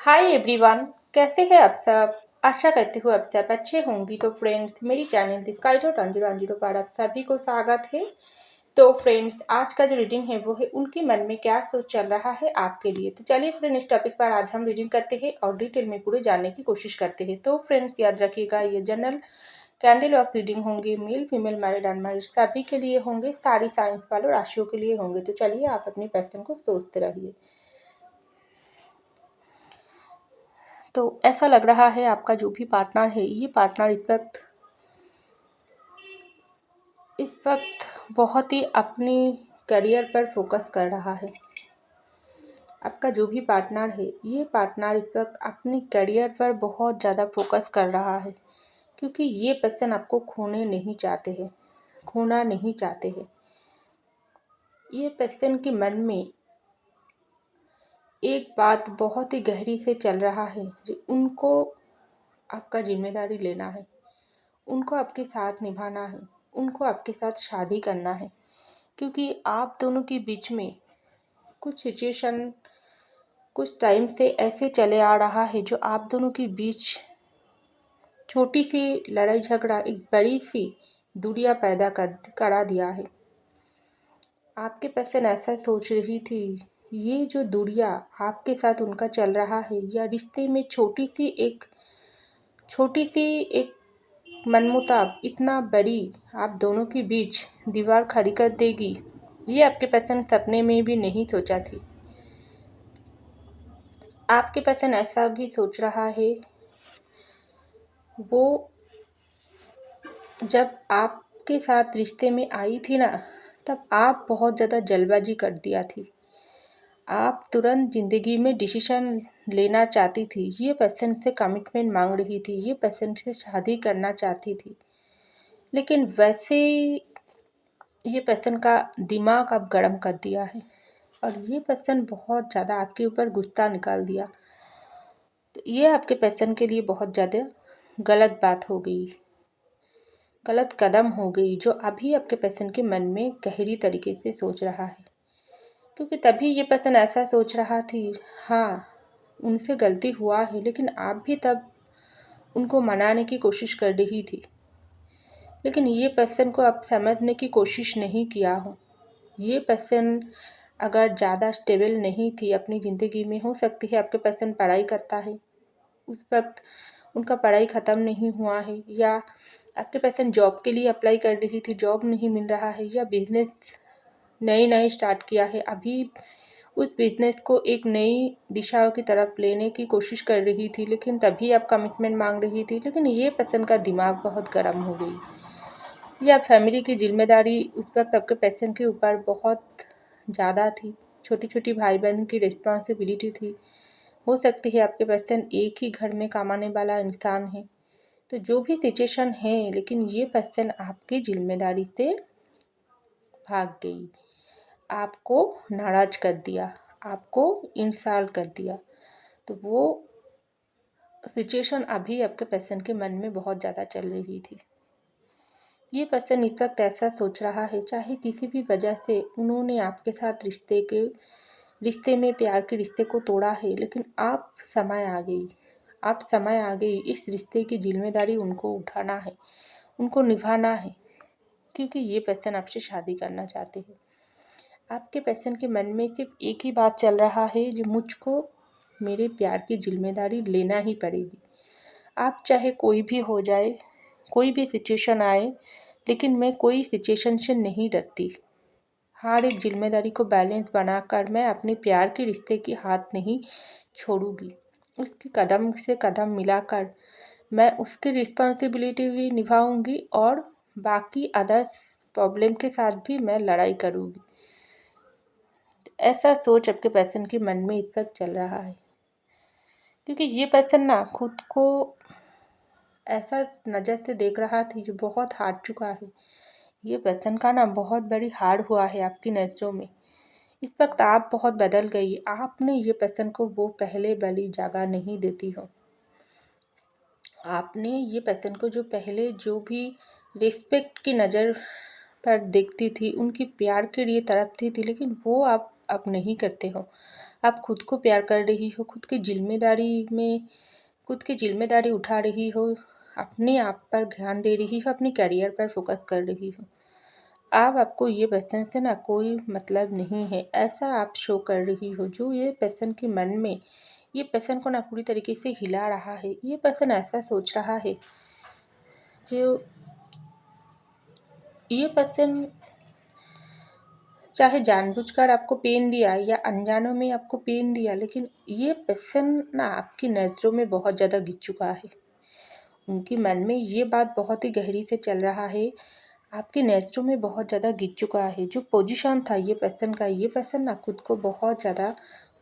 Hi everyone. कैसे हैं आप सब। आशा करती हूँ आप सब अच्छे होंगी। तो फ्रेंड्स, मेरी चैनल डिस्काइड और अंजुरा अंजुरा पर आप सभी को स्वागत है। तो फ्रेंड्स, आज का जो रीडिंग है वो है उनके मन में क्या सोच चल रहा है आपके लिए। तो चलिए फ्रेंड, इस टॉपिक पर आज हम रीडिंग करते हैं और डिटेल में पूरे जानने की कोशिश करते हैं। तो फ्रेंड्स, याद रखिएगा, ये जनरल कैंडल ऑफ रीडिंग होंगे। मेल फीमेल मैरिड अनमैरिड सभी के लिए होंगे, सारी साइंस वालों राशियों के लिए होंगे। तो चलिए, आप अपनी पर्सन को सोचते रहिए। तो ऐसा लग रहा है आपका जो भी पार्टनर है, ये पार्टनर इस वक्त बहुत ही अपनी करियर पर फोकस कर रहा है। आपका जो भी पार्टनर है, ये पार्टनर इस वक्त अपनी करियर पर बहुत ज़्यादा फोकस कर रहा है, क्योंकि ये पर्सन आपको खोना नहीं चाहते हैं। ये पर्सन के मन में एक बात बहुत ही गहरी से चल रहा है, जो उनको आपका जिम्मेदारी लेना है, उनको आपके साथ निभाना है, उनको आपके साथ शादी करना है। क्योंकि आप दोनों के बीच में कुछ सिचुएशन कुछ टाइम से ऐसे चले आ रहा है, जो आप दोनों के बीच छोटी सी लड़ाई झगड़ा एक बड़ी सी दूरियां पैदा करा दिया है। आपके पर्सन ऐसा सोच रही थी, ये जो दूरियां आपके साथ उनका चल रहा है, या रिश्ते में छोटी सी एक मनमुटाव इतना बड़ी आप दोनों के बीच दीवार खड़ी कर देगी, ये आपके पर्सन सपने में भी नहीं सोचा थी। आपके पर्सन ऐसा भी सोच रहा है, वो जब आपके साथ रिश्ते में आई थी ना, तब आप बहुत ज़्यादा जल्दबाजी कर दिया थी। आप तुरंत ज़िंदगी में डिसीजन लेना चाहती थी। ये पर्सन से कमिटमेंट मांग रही थी, ये पर्सन से शादी करना चाहती थी। लेकिन वैसे ये पर्सन का दिमाग अब गर्म कर दिया है, और ये पर्सन बहुत ज़्यादा आपके ऊपर गुस्सा निकाल दिया। तो ये आपके पर्सन के लिए बहुत ज़्यादा गलत बात हो गई, गलत कदम हो गई, जो अभी आपके पर्सन के मन में गहरी तरीके से सोच रहा है। क्योंकि तभी ये पर्सन ऐसा सोच रहा थी, हाँ उनसे गलती हुआ है, लेकिन आप भी तब उनको मनाने की कोशिश कर रही थी। लेकिन ये पर्सन को आप समझने की कोशिश नहीं किया हो। ये पर्सन अगर ज़्यादा स्टेबल नहीं थी अपनी ज़िंदगी में, हो सकती है आपके पर्सन पढ़ाई करता है, उस वक्त उनका पढ़ाई ख़त्म नहीं हुआ है, या आपके पर्सन जॉब के लिए अप्लाई कर रही थी, जॉब नहीं मिल रहा है, या बिजनेस नई स्टार्ट किया है, अभी उस बिजनेस को एक नई दिशा की तरफ लेने की कोशिश कर रही थी, लेकिन तभी आप कमिटमेंट मांग रही थी। लेकिन ये पर्सन का दिमाग बहुत गर्म हो गई, या फैमिली की जिम्मेदारी उस वक्त आपके पर्सन के ऊपर बहुत ज़्यादा थी। छोटी छोटी भाई बहन की रिस्पॉन्सिबिलिटी थी। हो सकती है आपके पर्सन एक ही घर में कमाने वाला इंसान है। तो जो भी सिचुएशन है, लेकिन ये पर्सन आपकी जिम्मेदारी से भाग गई, आपको नाराज कर दिया, आपको इंसल्ट कर दिया। तो वो सिचुएशन अभी आपके पर्सन के मन में बहुत ज़्यादा चल रही थी। ये पर्सन इस वक्त ऐसा सोच रहा है, चाहे किसी भी वजह से उन्होंने आपके साथ रिश्ते में प्यार के रिश्ते को तोड़ा है, लेकिन आप समय आ गई इस रिश्ते की जिम्मेदारी उनको उठाना है, उनको निभाना है। क्योंकि ये पर्सन आपसे शादी करना चाहते हैं। आपके पर्सन के मन में सिर्फ एक ही बात चल रहा है, जो मुझको मेरे प्यार की जिम्मेदारी लेना ही पड़ेगी। आप चाहे कोई भी हो जाए, कोई भी सिचुएशन आए, लेकिन मैं कोई सिचुएशन से नहीं डरती। हर एक जिम्मेदारी को बैलेंस बनाकर मैं अपने प्यार के रिश्ते की हाथ नहीं छोड़ूंगी। उसके कदम से कदम मिलाकर मैं उसकी रिस्पॉन्सिबिलिटी भी निभाऊंगी, और बाकी अदर्स प्रॉब्लम के साथ भी मैं लड़ाई करूंगी। ऐसा सोच आपके पर्सन के मन में इस वक्त चल रहा है। क्योंकि ये पर्सन ना खुद को ऐसा नज़र से देख रहा थी, जो बहुत हार चुका है। ये पर्सन का ना बहुत बड़ी हार हुआ है आपकी नज़रों में। इस वक्त आप बहुत बदल गई। आपने ये पर्सन को वो पहले वाली जगह नहीं देती हो। आपने ये पर्सन को जो भी रिस्पेक्ट की नज़र पर देखती थी, उनकी प्यार के लिए तड़पती थी, लेकिन वो आप अब नहीं करते हो। आप खुद को प्यार कर रही हो, खुद की जिम्मेदारी उठा रही हो, अपने आप पर ध्यान दे रही हो, अपने करियर पर फोकस कर रही हो। अब आपको ये पैसन से ना कोई मतलब नहीं है, ऐसा आप शो कर रही हो। जो ये पैसन के मन में, ये पैसन को ना पूरी तरीके से हिला रहा है। ये पैसन ऐसा सोच रहा है, जो ये पैसन चाहे जानबूझकर आपको पेन दिया या अनजानों में आपको पेन दिया, लेकिन ये पर्सन ना आपकी नज़रों में बहुत ज़्यादा गिर चुका है। उनके मन में ये बात बहुत ही गहरी से चल रहा है, आपकी नज़रों में बहुत ज़्यादा गिर चुका है। जो पोजीशन था ये पर्सन का, ये पर्सन ना खुद को बहुत ज़्यादा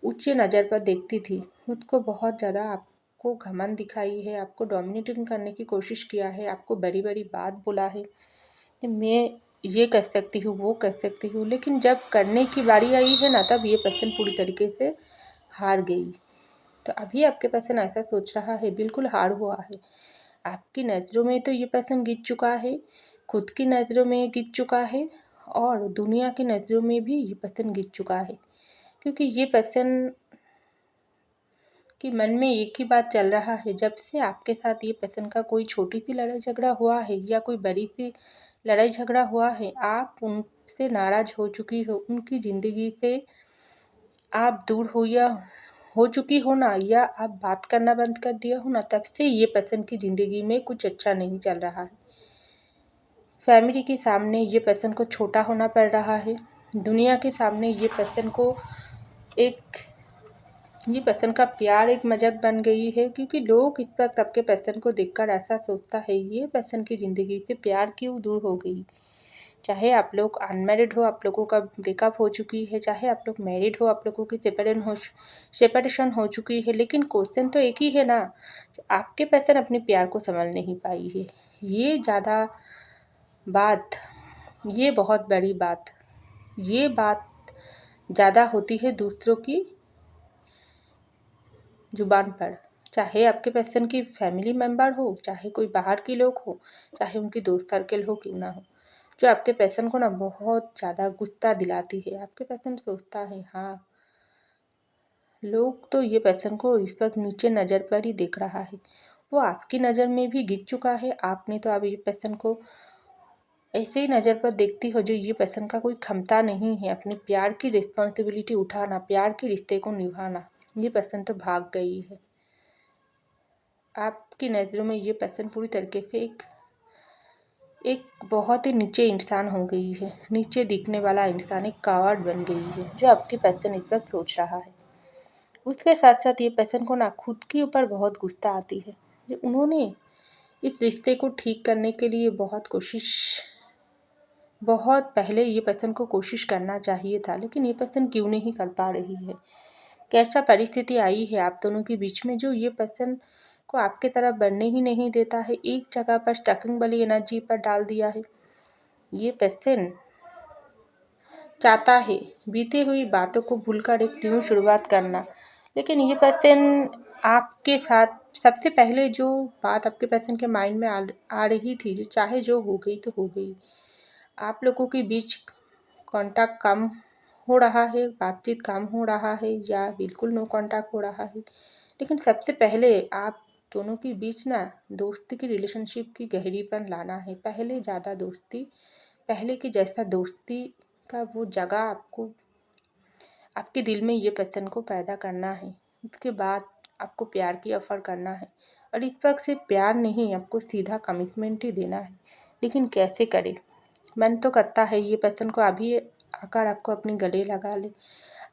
ऊंचे नज़र पर देखती थी, खुद को बहुत ज़्यादा आपको घमंड दिखाई है, आपको डोमिनेटिंग करने की कोशिश किया है, आपको बड़ी बड़ी बात बोला है कि मैं ये कर सकती हूँ, वो कर सकती हूँ। लेकिन जब करने की बारी आई है ना, तब ये पर्सन पूरी तरीके से हार गई। तो अभी आपके पर्सन ऐसा सोच रहा है, बिल्कुल हार हुआ है। आपकी नज़रों में तो ये पर्सन गिर चुका है, खुद की नज़रों में गिर चुका है, और दुनिया की नज़रों में भी ये पर्सन गिर चुका है। क्योंकि ये पर्सन कि मन में एक ही बात चल रहा है, जब से आपके साथ ये पर्सन का कोई छोटी सी लड़ाई झगड़ा हुआ है या कोई बड़ी सी लड़ाई झगड़ा हुआ है, आप उनसे नाराज़ हो चुकी हो, उनकी ज़िंदगी से आप दूर हो या हो चुकी हो ना, या आप बात करना बंद कर दिया हो ना, तब से ये पर्सन की ज़िंदगी में कुछ अच्छा नहीं चल रहा है। फैमिली के सामने ये पर्सन को छोटा होना पड़ रहा है, दुनिया के सामने ये पर्सन का प्यार एक मजाक बन गई है। क्योंकि लोग इस वक्त आपके पर्सन को देखकर ऐसा सोचता है, ये पर्सन की ज़िंदगी से प्यार क्यों दूर हो गई। चाहे आप लोग अनमैरिड हो, आप लोगों का ब्रेकअप हो चुकी है, चाहे आप लोग मैरिड हो, आप लोगों की सेपरेशन हो चुकी है, लेकिन क्वेश्चन तो एक ही है ना, आपके पर्सन अपने प्यार को संभाल नहीं पाई है। ये ज़्यादा बात, ये बहुत बड़ी बात, ये बात ज़्यादा होती है दूसरों की जुबान पर। चाहे आपके पर्सन की फैमिली मेम्बर हो, चाहे कोई बाहर के लोग हो, चाहे उनकी दोस्त सर्कल हो क्यों ना हो, जो आपके पर्सन को ना बहुत ज़्यादा गुस्सा दिलाती है। आपके पर्सन सोचता है, हाँ लोग तो ये पर्सन को इस वक्त नीचे नज़र पर ही देख रहा है, वो आपकी नज़र में भी गिर चुका है। आपने तो अब ये पर्सन को ऐसे ही नज़र पर देखती हो, जो ये पर्सन का कोई क्षमता नहीं है अपने प्यार की रिस्पॉन्सिबिलिटी उठाना, प्यार के रिश्ते को निभाना। ये पर्सन तो भाग गई है। आपकी नज़रों में ये पर्सन पूरी तरीके से एक बहुत ही नीचे इंसान हो गई है, नीचे दिखने वाला इंसान, एक कावड़ बन गई है, जो आपकी पर्सन इस वक्त सोच रहा है। उसके साथ साथ ये पर्सन को ना खुद के ऊपर बहुत गुस्सा आती है, जो उन्होंने इस रिश्ते को ठीक करने के लिए बहुत पहले ये पर्सन को कोशिश करना चाहिए था, लेकिन ये पर्सन क्यों नहीं कर पा रही है। कैसा परिस्थिति आई है आप दोनों के बीच में, जो ये पर्सन को आपके तरफ बढ़ने ही नहीं देता है, एक जगह पर स्टकिंग वाली एनर्जी पर डाल दिया है। ये पर्सन चाहता है बीती हुई बातों को भूलकर एक न्यू शुरुआत करना, लेकिन ये पर्सन आपके साथ सबसे पहले जो बात आपके पर्सन के माइंड में आ रही थी, जो चाहे जो हो गई तो हो गई। आप लोगों के बीच कांटेक्ट कम हो रहा है, बातचीत कम हो रहा है, या बिल्कुल नो कांटेक्ट हो रहा है, लेकिन सबसे पहले आप दोनों के बीच ना दोस्ती की रिलेशनशिप की गहरीपन लाना है। पहले ज़्यादा दोस्ती, पहले के जैसा दोस्ती का वो जगह आपको आपके दिल में ये पर्सन को पैदा करना है। उसके बाद आपको प्यार की ऑफ़र करना है, और इस वक्त सिर्फ प्यार नहीं, आपको सीधा कमिटमेंट ही देना है। लेकिन कैसे करें। मन तो करता है ये पर्सन को अभी आकर आपको अपने गले लगा ले,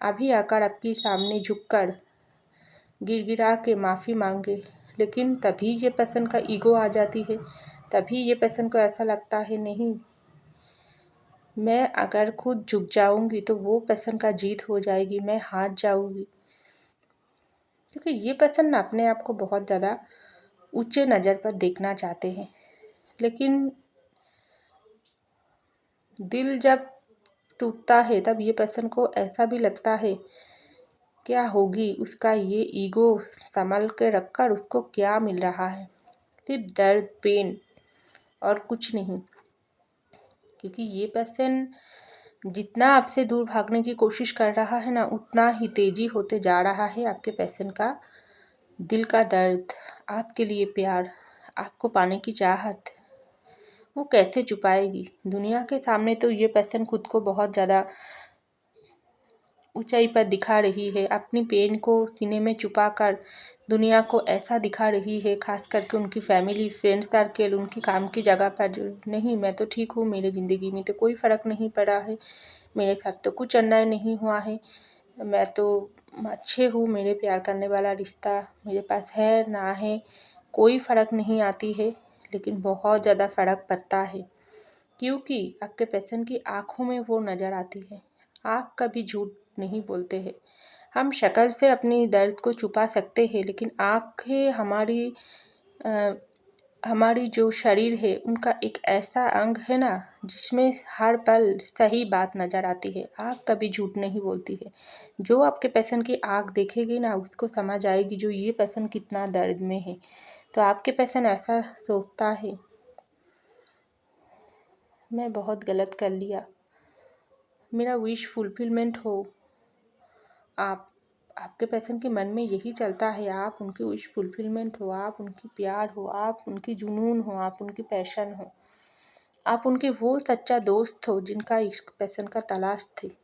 अभी आकर आपके सामने झुककर गिड़गिड़ा के माफ़ी मांगे, लेकिन तभी ये पर्सन का ईगो आ जाती है। तभी ये पर्सन को ऐसा लगता है, नहीं, मैं अगर खुद झुक जाऊंगी तो वो पर्सन का जीत हो जाएगी, मैं हार जाऊंगी। क्योंकि ये पर्सन ना अपने आप को बहुत ज़्यादा ऊंचे नज़र पर देखना चाहते हैं, लेकिन दिल जब टूटता है तब ये पर्सन को ऐसा भी लगता है, क्या होगी उसका ये ईगो संभाल के रखकर, उसको क्या मिल रहा है, सिर्फ दर्द, पेन और कुछ नहीं। क्योंकि ये पर्सन जितना आपसे दूर भागने की कोशिश कर रहा है ना, उतना ही तेजी होते जा रहा है आपके पैसन का दिल का दर्द, आपके लिए प्यार, आपको पाने की चाहत। वो कैसे छुपाएगी? दुनिया के सामने तो ये पैसन खुद को बहुत ज़्यादा ऊंचाई पर दिखा रही है, अपनी पेन को सीने में छुपा कर दुनिया को ऐसा दिखा रही है, खास करके उनकी फैमिली, फ्रेंड सर्कल, उनकी काम की जगह पर। जो नहीं, मैं तो ठीक हूँ, मेरी ज़िंदगी में तो कोई फ़र्क नहीं पड़ा है, मेरे साथ तो कुछ अन्याय नहीं हुआ है, मैं तो अच्छे हूँ, मेरे प्यार करने वाला रिश्ता मेरे पास है ना है, कोई फ़र्क नहीं आती है। लेकिन बहुत ज़्यादा फ़र्क पड़ता है, क्योंकि आपके पैसन की आँखों में वो नज़र आती है। आँख कभी झूठ नहीं बोलते हैं। हम शक्ल से अपनी दर्द को छुपा सकते हैं, लेकिन आँखें हमारी जो शरीर है उनका एक ऐसा अंग है ना, जिसमें हर पल सही बात नज़र आती है। आँख कभी झूठ नहीं बोलती है। जो आपके पैसन की आँख देखेगी ना, उसको समझ आएगी जो ये पैसन कितना दर्द में है। तो आपके पैसन ऐसा सोचता है, मैं बहुत गलत कर लिया, मेरा विश फुलफिलमेंट हो। आपके पैसन के मन में यही चलता है, आप उनकी विश फुलफिलमेंट हो, आप उनकी प्यार हो, आप उनकी जुनून हो, आप उनकी पैशन हो, आप उनके वो सच्चा दोस्त हो जिनका इश्क पैसन का तलाश थी।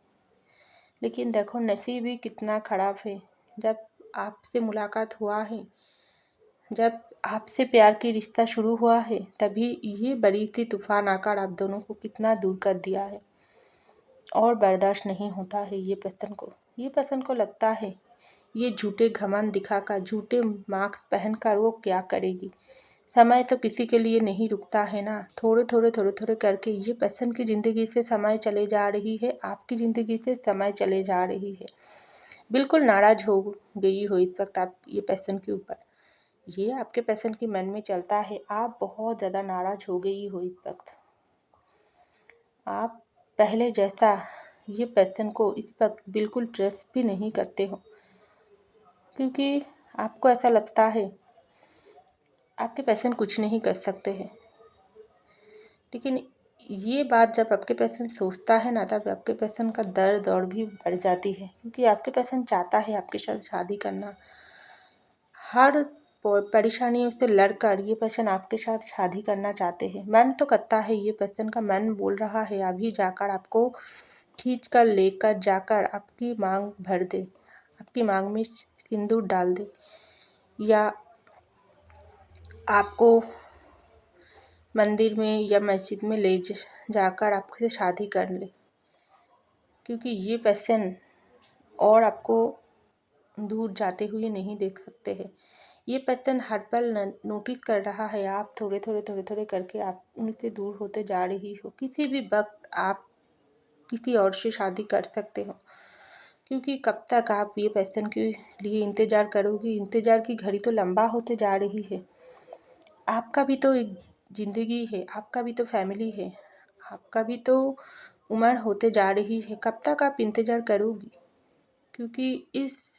लेकिन देखो नसीब ही कितना खराब है। जब आपसे मुलाकात हुआ है, जब आपसे प्यार की रिश्ता शुरू हुआ है, तभी ये बड़ी सी तूफान आकर आप दोनों को कितना दूर कर दिया है। और बर्दाश्त नहीं होता है ये पैसन को लगता है ये झूठे घमंड दिखाकर, झूठे मास्क पहनकर वो क्या करेगी। समय तो किसी के लिए नहीं रुकता है ना। थोड़े थोड़े करके ये पैसन की ज़िंदगी से समय चले जा रही है, आपकी ज़िंदगी से समय चले जा रही है। बिल्कुल नाराज़ हो गई हो इस वक्त आप ये पैसन के ऊपर। ये आपके पैसन के मन में चलता है, आप बहुत ज़्यादा नाराज़ हो गई हो इस वक्त। आप पहले जैसा ये पैसन को इस वक्त बिल्कुल ट्रस्ट भी नहीं करते हो, क्योंकि आपको ऐसा लगता है आपके पैसन कुछ नहीं कर सकते हैं। लेकिन ये बात जब आपके पैसन सोचता है ना, तब आपके पैसन का दर्द और भी बढ़ जाती है, क्योंकि आपके पैसन चाहता है आपके साथ शादी करना। हर परेशानियों से लड़कर ये पर्सन आपके साथ शादी करना चाहते हैं। मन तो करता है, ये पर्सन का मन बोल रहा है अभी जाकर आपको खींच कर लेकर जाकर आपकी मांग भर दे, आपकी मांग में सिंदूर डाल दे, या आपको मंदिर में या मस्जिद में ले जाकर आपसे शादी कर ले। क्योंकि ये पर्सन और आपको दूर जाते हुए नहीं देख सकते हैं। ये पर्सन हर पल नोटिस कर रहा है, आप थोड़े करके आप उनसे दूर होते जा रही हो। किसी भी वक्त आप किसी और से शादी कर सकते हो, क्योंकि कब तक आप ये पर्सन के लिए इंतज़ार करोगी। इंतज़ार की घड़ी तो लंबा होते जा रही है। आपका भी तो एक ज़िंदगी है, आपका भी तो फैमिली है, आपका भी तो उम्र होते जा रही है। कब तक आप इंतज़ार करोगी? क्योंकि इस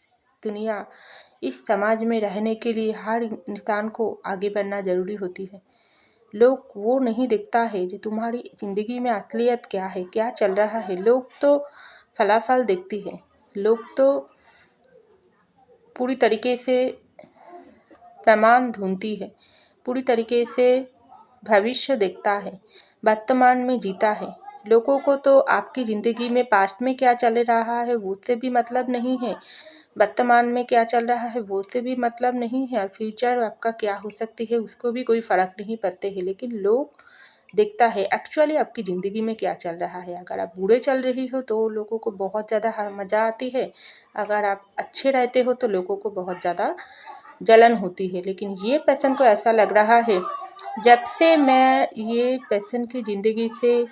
समाज में रहने के लिए हर इंसान को आगे बढ़ना ज़रूरी होती है। लोग वो नहीं देखता है जो तुम्हारी ज़िंदगी में असलियत क्या है, क्या चल रहा है। लोग तो फलाफल देखती है, लोग तो पूरी तरीके से प्रमाण ढूंढती है, पूरी तरीके से भविष्य देखता है, वर्तमान में जीता है। लोगों को तो आपकी ज़िंदगी में पास्ट में क्या चल रहा है वो से भी मतलब नहीं है, वर्तमान में क्या चल रहा है वो से भी मतलब नहीं है, और फ्यूचर आपका क्या हो सकती है उसको भी कोई फ़र्क नहीं पड़ते है। लेकिन लोग देखता है एक्चुअली आपकी ज़िंदगी में क्या चल रहा है। अगर आप बुरे चल रही हो तो लोगों को बहुत ज़्यादा मज़ा आती है, अगर आप अच्छे रहते हो तो लोगों को बहुत ज़्यादा जलन होती है। लेकिन ये पर्सन को ऐसा लग रहा है, जब से मैं ये पर्सन की ज़िंदगी से,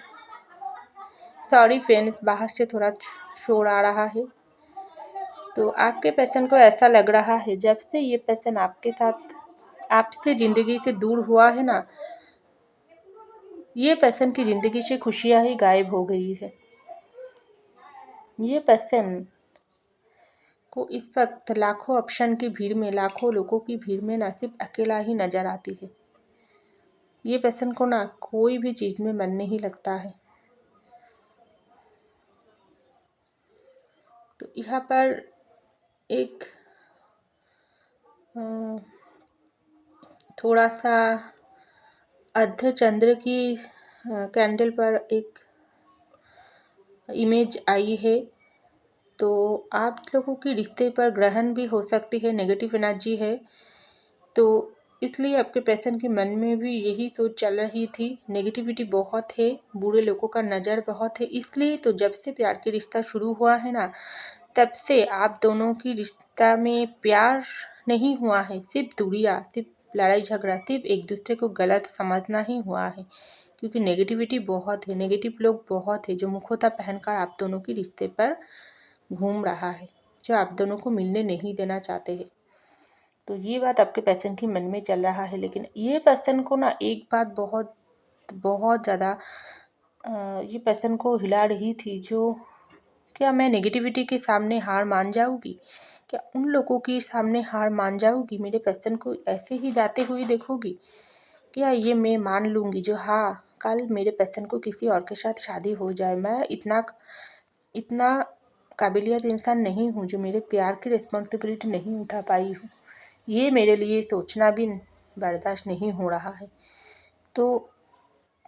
सॉरी फ्रेंड्स बाहर से थोड़ा शोर आ रहा है, तो आपके पर्सन को ऐसा लग रहा है जब से ये पर्सन आपके साथ आपसे ज़िंदगी से दूर हुआ है ना, ये पर्सन की ज़िंदगी से खुशियाँ ही गायब हो गई है। ये पर्सन को इस वक्त लाखों ऑप्शन की भीड़ में, लाखों लोगों की भीड़ में ना सिर्फ अकेला ही नज़र आती है। ये पर्सन को ना कोई भी चीज़ में मन नहीं लगता है। यहाँ पर एक थोड़ा सा अर्ध चंद्र की कैंडल पर एक इमेज आई है। तो आप लोगों की रिश्ते पर ग्रहण भी हो सकती है, नेगेटिव एनर्जी है। तो इसलिए आपके पर्सन के मन में भी यही सोच चल रही थी, नेगेटिविटी बहुत है, बुरे लोगों का नज़र बहुत है। इसलिए तो जब से प्यार के रिश्ता शुरू हुआ है ना, तब से आप दोनों की रिश्ता में प्यार नहीं हुआ है, सिर्फ दूरियाँ, सिर्फ लड़ाई झगड़ा, सिर्फ एक दूसरे को गलत समझना ही हुआ है। क्योंकि नेगेटिविटी बहुत है, नेगेटिव लोग बहुत है जो मुखौटा पहनकर आप दोनों के रिश्ते पर घूम रहा है, जो आप दोनों को मिलने नहीं देना चाहते हैं। तो ये बात आपके पर्सन के मन में चल रहा है। लेकिन ये पर्सन को ना एक बात बहुत बहुत ज़्यादा ये पर्सन को हिला रही थी, जो क्या मैं नेगेटिविटी के सामने हार मान जाऊँगी? क्या उन लोगों के सामने हार मान जाऊँगी? मेरे पर्सन को ऐसे ही जाते हुए देखोगी? क्या ये मैं मान लूँगी जो हाँ, कल मेरे पर्सन को किसी और के साथ शादी हो जाए? मैं इतना काबिलियत इंसान नहीं हूँ जो मेरे प्यार की रिस्पॉन्सिबिलिटी नहीं उठा पाई हूँ। ये मेरे लिए सोचना भी बर्दाश्त नहीं हो रहा है। तो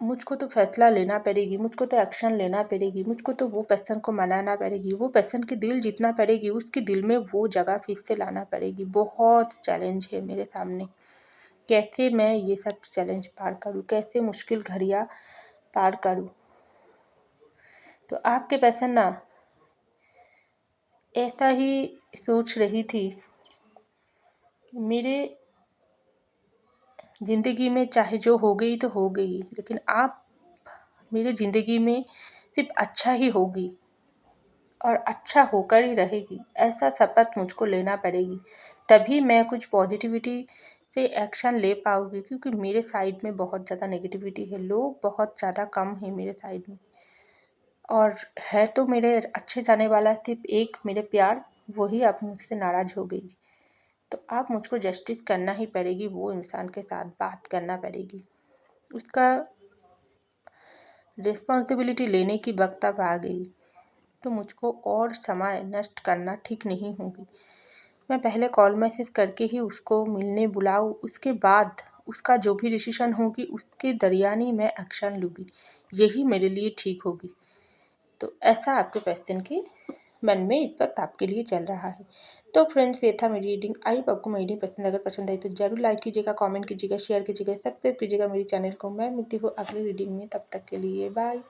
मुझको तो फैसला लेना पड़ेगी, मुझको तो एक्शन लेना पड़ेगी, मुझको तो वो पर्सन को मनाना पड़ेगी, वो पर्सन की दिल जीतना पड़ेगी, उसके दिल में वो जगह फिर से लाना पड़ेगी। बहुत चैलेंज है मेरे सामने। कैसे मैं ये सब चैलेंज पार करूँ, कैसे मुश्किल घड़ियाँ पार करूँ? तो आपके पर्सन ना ऐसा ही सोच रही थी, मेरे ज़िंदगी में चाहे जो हो गई तो हो गई, लेकिन आप मेरे ज़िंदगी में सिर्फ अच्छा ही होगी और अच्छा होकर ही रहेगी, ऐसा शपथ मुझको लेना पड़ेगी। तभी मैं कुछ पॉजिटिविटी से एक्शन ले पाऊँगी, क्योंकि मेरे साइड में बहुत ज़्यादा नेगेटिविटी है, लोग बहुत ज़्यादा कम हैं मेरे साइड में। और है तो मेरे अच्छे जाने वाला सिर्फ एक मेरे प्यार, वही अब मुझसे नाराज़ हो गई। तो आप मुझको जस्टिस करना ही पड़ेगी, वो इंसान के साथ बात करना पड़ेगी, उसका रिस्पॉन्सिबिलिटी लेने की वक्त अब आ गई। तो मुझको और समय नष्ट करना ठीक नहीं होगी। मैं पहले कॉल मैसेज करके ही उसको मिलने बुलाऊँ, उसके बाद उसका जो भी डिसीजन होगी उसके दरमियान मैं एक्शन लूँगी, यही मेरे लिए ठीक होगी। तो ऐसा आपके पर्सन के मन में इस वक्त आपके लिए चल रहा है। तो फ्रेंड्स, ये था मेरी रीडिंग। आई होप आपको मेरी रीडिंग पसंद, अगर पसंद आई तो ज़रूर लाइक कीजिएगा, कमेंट कीजिएगा, शेयर कीजिएगा, सब्सक्राइब कीजिएगा मेरी चैनल को। मैं मिलती हूँ अगली रीडिंग में, तब तक के लिए बाय।